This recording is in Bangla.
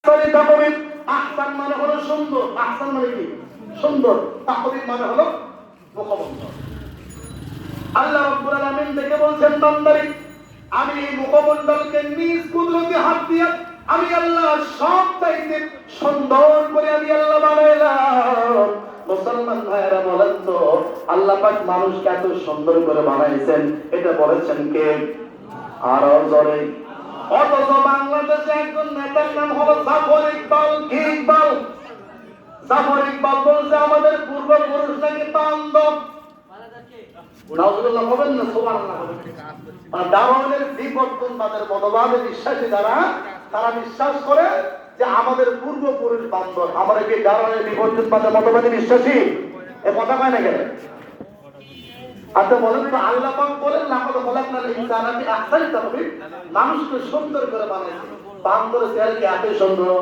তাকবীর আহসান মানে হলো সুন্দর, আহসান মানে কি সুন্দর, তাকবীর মানে হলো মুখমণ্ডল। আল্লাহ রাব্বুল আলামিন দেখে বলছেন বান্দারে আমি এই মুখমণ্ডলকে নিজ কুদরতে হাত দিয়ে আমি আল্লাহ সব চাইতে সুন্দর করে আমি আল্লাহ বানাইলাম। মুসলমান ভাইয়েরা বলেন তো আল্লাহ পাক মানুষকে এত সুন্দর করে বানাইছেন এটা বলেছেন কে? আরো জোরে। অথচ বাংলাদেশে একজন নেতার নাম হলো জাফর ইকবাল। কি ইকবাল? জাফর ইকবাল বলছে আমাদের পূর্বপুরুষ নাকি বান্দর। নাউজুবিল্লাহ বলেন না, সুবহানাল্লাহ বলেন। দারওয়ানের বিবর্তনবাদের মতবাদে বিশ্বাসী যারা, তারা বিশ্বাস করে যে আমাদের পূর্বপুরুষ বান্দর। আমরা কি দারওয়ানের বিবর্তনবাদের মতবাদে বিশ্বাসী? এ কথা কয় না কেন? আচ্ছা বলেন তো আল্লাহ পাক বলেন লাকাদ খালাকনাল ইনসানা ফি আহসানি তাকওয়িম, মানুষকে সুন্দর করে বানাইছে। বান্দরের চেহারা কি এত সুন্দর?